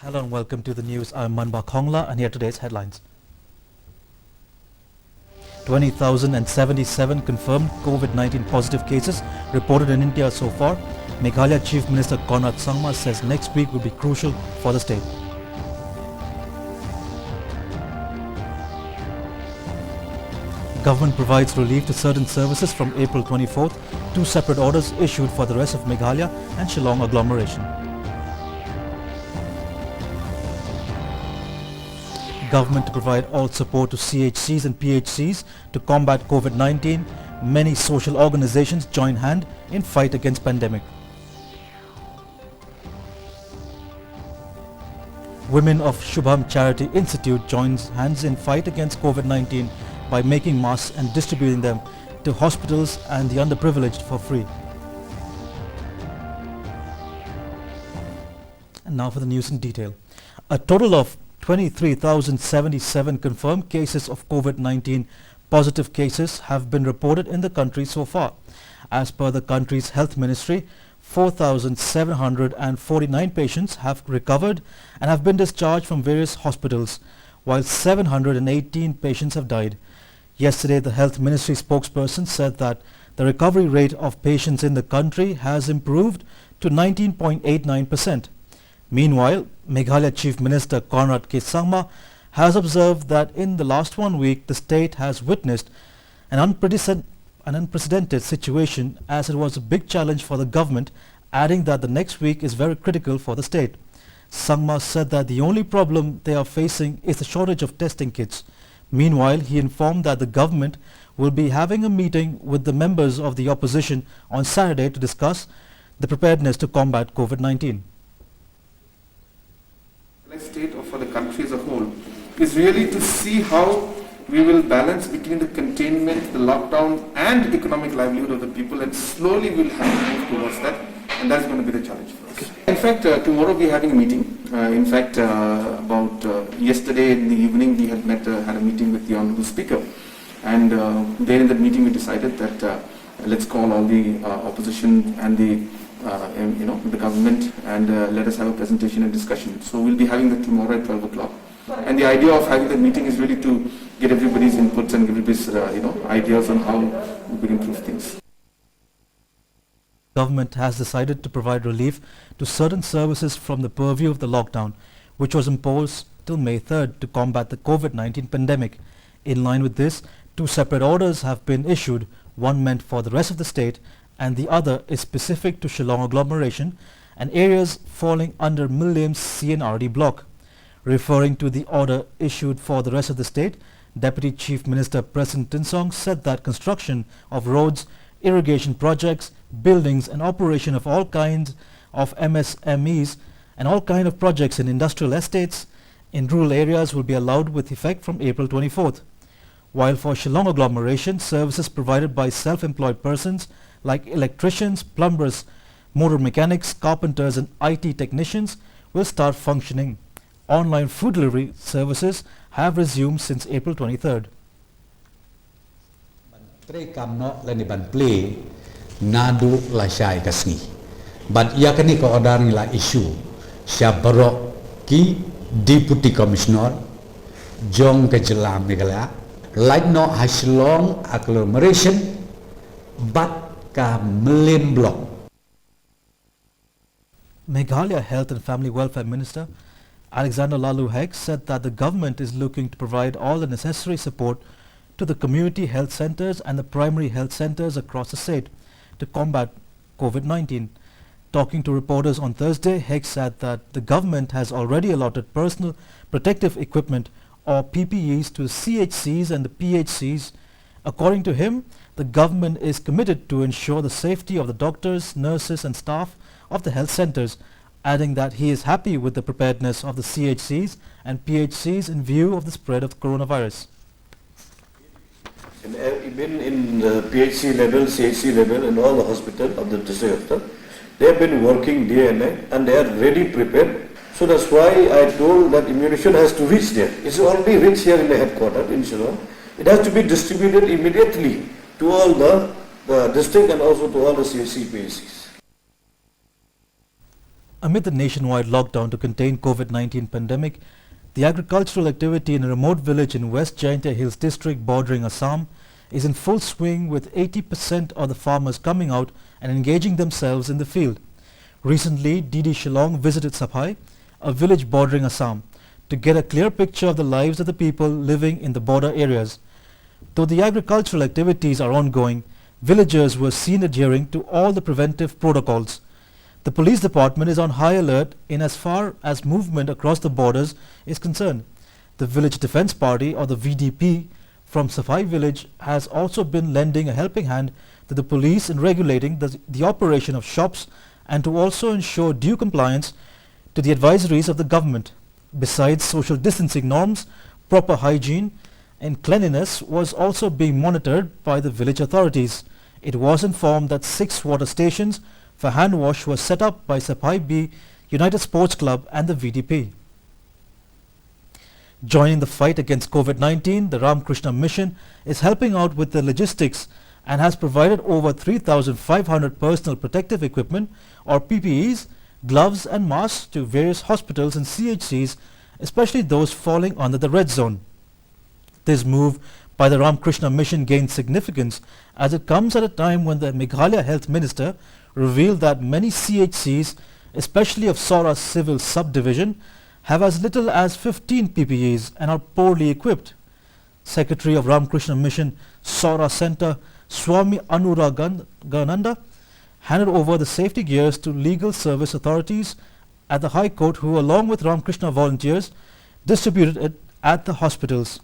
Hello and welcome to the news. I'm Manba Kongla and here are today's headlines. 20,077 confirmed COVID-19 positive cases reported in India so far. Meghalaya Chief Minister Conrad Sangma says next week will be crucial for the state. Government provides relief to certain services from April 24th. Two separate orders issued for the rest of Meghalaya and Shillong agglomeration. Government to provide all support to CHCs and PHCs to combat COVID-19. Many social organizations join hand in fight against pandemic. Women of Shubham Charity Institute joins hands in fight against COVID-19 by making masks and distributing them to hospitals and the underprivileged for free. And now for the news in detail. A total of 23,077 confirmed cases of COVID-19 positive cases have been reported in the country so far. As per the country's health ministry, 4,749 patients have recovered and have been discharged from various hospitals, while 718 patients have died. Yesterday, the health ministry spokesperson said that the recovery rate of patients in the country has improved to 19.89%. Meanwhile, Meghalaya Chief Minister Conrad K. Sangma has observed that in the last 1 week, the state has witnessed an unprecedented situation, as it was a big challenge for the government, adding that the next week is very critical for the state. Sangma said that the only problem they are facing is the shortage of testing kits. Meanwhile, he informed that the government will be having a meeting with the members of the opposition on Saturday to discuss the preparedness to combat COVID-19. State or for the country as a whole is really to see how we will balance between the containment, the lockdown and economic livelihood of the people, and slowly we'll have to move towards that, and that's going to be the challenge for us. In fact, tomorrow we're having a meeting. About yesterday in the evening we had a meeting with the Honorable Speaker, and there in that meeting we decided that let's call all the opposition and the government and let us have a presentation and discussion. So we'll be having that tomorrow at 12 o'clock. And the idea of having the meeting is really to get everybody's inputs and everybody's ideas on how we could improve things. Government has decided to provide relief to certain services from the purview of the lockdown, which was imposed till May 3rd to combat the COVID-19 pandemic. In line with this, two separate orders have been issued, one meant for the rest of the state and the other is specific to Shillong agglomeration and areas falling under Milliam's CNRD block. Referring to the order issued for the rest of the state, Deputy Chief Minister Preston Tinsong said that construction of roads, irrigation projects, buildings and operation of all kinds of MSMEs and all kinds of projects in industrial estates in rural areas will be allowed with effect from April 24th. While for Shillong agglomeration, services provided by self-employed persons like electricians, plumbers, motor mechanics, carpenters and IT technicians will start functioning. Online food delivery services have resumed since April 23rd. Nadu la syai kasni. But yakni ko order la issue syabaro ki deputy commissioner jong ke jelam Meghalaya like no Shillong agglomeration but ka Milliam block. Meghalaya Health and Family Welfare Minister Alexander Lalu Hegg said that the government is looking to provide all the necessary support to the community health centers and the primary health centers across the state to combat COVID-19. Talking to reporters on Thursday, Hegg said that the government has already allotted personal protective equipment or PPEs to the CHCs and the PHCs. According to him, the government is committed to ensure the safety of the doctors, nurses and staff of the health centers, adding that he is happy with the preparedness of the CHCs and PHCs in view of the spread of the coronavirus. And even in the PHC level, CHC level and all the hospitals of the district, they have been working day and night and they are ready prepared. So that's why I told that immunization has to reach there. It's already reached here in the headquarters in Shillong. It has to be distributed immediately to all the district and also to all the CHC PHCs. Amid the nationwide lockdown to contain COVID-19 pandemic, the agricultural activity in a remote village in West Jaintia Hills district bordering Assam is in full swing, with 80% of the farmers coming out and engaging themselves in the field. Recently, DD Shillong visited Sapai, a village bordering Assam, to get a clear picture of the lives of the people living in the border areas. Though the agricultural activities are ongoing, villagers were seen adhering to all the preventive protocols. The police department is on high alert in as far as movement across the borders is concerned. The Village Defence Party, or the VDP, from Sapai village has also been lending a helping hand to the police in regulating the operation of shops and to also ensure due compliance to the advisories of the government. Besides, social distancing norms, proper hygiene and cleanliness was also being monitored by the village authorities. It was informed that 6 water stations for hand wash were set up by Sapai B United Sports Club and the VDP. Joining the fight against COVID-19, the Ramakrishna Mission is helping out with the logistics and has provided over 3,500 personal protective equipment or PPEs, gloves and masks to various hospitals and CHCs, especially those falling under the red zone. This move by the Ramakrishna Mission gains significance as it comes at a time when the Meghalaya Health Minister revealed that many CHCs, especially of Sora Civil Subdivision, have as little as 15 PPEs and are poorly equipped. Secretary of Ramakrishna Mission Sora Center Swami Anuragananda handed over the safety gears to legal service authorities at the High Court, who along with Ramakrishna volunteers distributed it at the hospitals.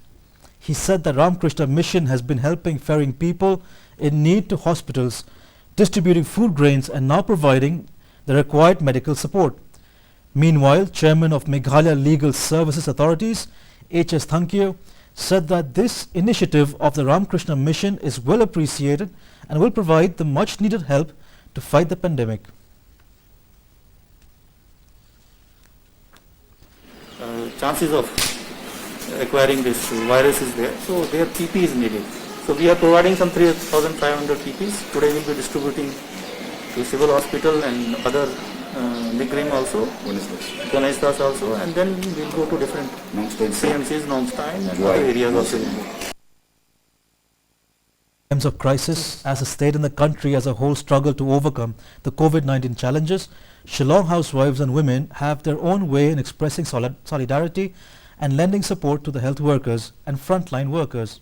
He said that Ramakrishna Mission has been helping ferrying people in need to hospitals, distributing food grains and now providing the required medical support. Meanwhile, Chairman of Meghalaya Legal Services Authorities, H.S. Thankyo, said that this initiative of the Ramakrishna Mission is well appreciated and will provide the much needed help to fight the pandemic. Chances of acquiring this virus is there, so their PP is needed. So we are providing some 3,500 PPs. Today we will be distributing to civil hospital and other Nigrim also, Ganesdas also, and then we will go to different CMCs, Nongstein and other areas also. In times of crisis, as the state and the country as a whole struggle to overcome the COVID-19 challenges, Shillong housewives and women have their own way in expressing solidarity and lending support to the health workers and frontline workers.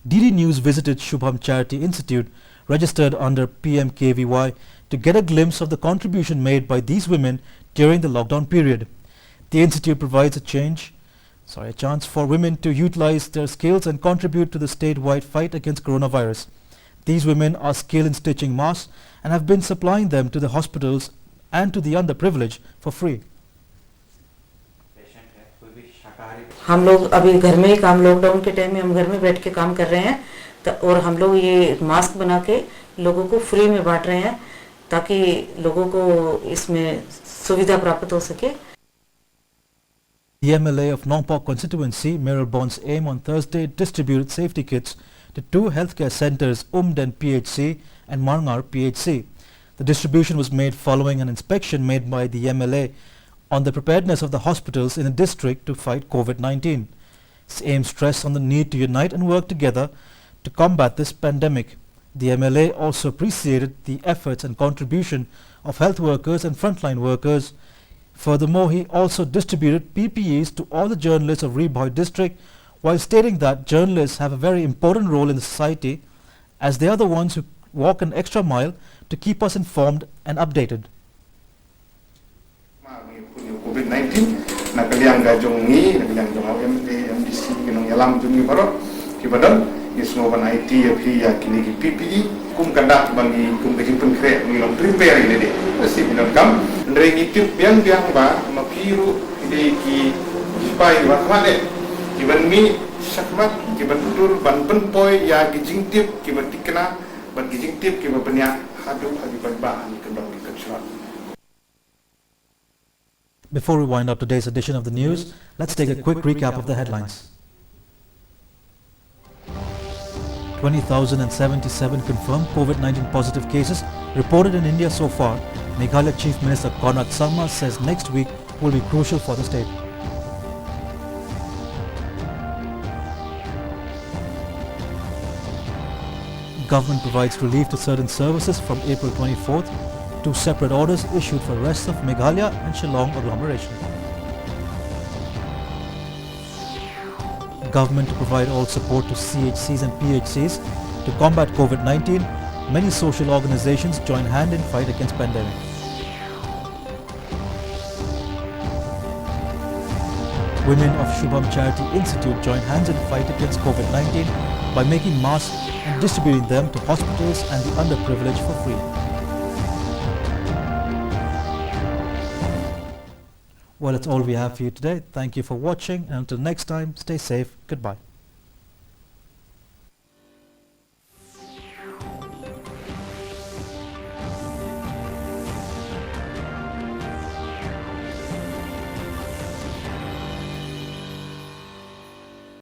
DD News visited Shubham Charity Institute, registered under PMKVY, to get a glimpse of the contribution made by these women during the lockdown period. The institute provides a chance for women to utilize their skills and contribute to the statewide fight against coronavirus. These women are skilled in stitching masks and have been supplying them to the hospitals and to the underprivileged for free. हम लोग अभी घर में ही काम, lockdown के time में हम घर में बैठ के काम कर रहे हैं और हम लोग ये मास्क बना के लोगों को फ्री में बांट रहे हैं ताकि लोगों को इसमें सुविधा प्राप्त हो सके. The MLA of Nongpok constituency, Meryl Bond's aim on Thursday distributed safety kits to 2 healthcare centers, Umden PHC and Marngar PHC. The distribution was made following an inspection made by the MLA on the preparedness of the hospitals in the district to fight COVID-19. Its aim stressed on the need to unite and work together to combat this pandemic. The MLA also appreciated the efforts and contribution of health workers and frontline workers. Furthermore, he also distributed PPEs to all the journalists of Rebhoy district, while stating that journalists have a very important role in the society as they are the ones who walk an extra mile to keep us informed and updated. COVID-19 na kaliang gajong ni na kaliang jong MDC kinong yalam tungi baro kibadal isnoban IT aphi ya kini ki PPE kum kanda bangi kum gaji pun kre ngi long prepare ini de mesti bilang kam ndrengi tip biang ba mapiru ide ki spai wa khane kiban mi sakmat kiban tur ban pen poi ya gijing tip kiban tikna ban gijing tip kiban penya hadu hadi ban ba ni kendong di kecil. Before we wind up today's edition of the news, let's take a quick recap of the headlines. 20,077 confirmed COVID-19 positive cases reported in India so far. Meghalaya Chief Minister Conrad Sangma says next week will be crucial for the state. Government provides relief to certain services from April 24th. Two separate orders issued for rest of Meghalaya and Shillong agglomeration. Government to provide all support to CHCs and PHCs to combat COVID-19. Many social organizations join hand in fight against pandemic. Women of Shubham Charity Institute join hands in fight against COVID-19 by making masks and distributing them to hospitals and the underprivileged for free. Well, that's all we have for you today. Thank you for watching, and until next time, stay safe. Goodbye.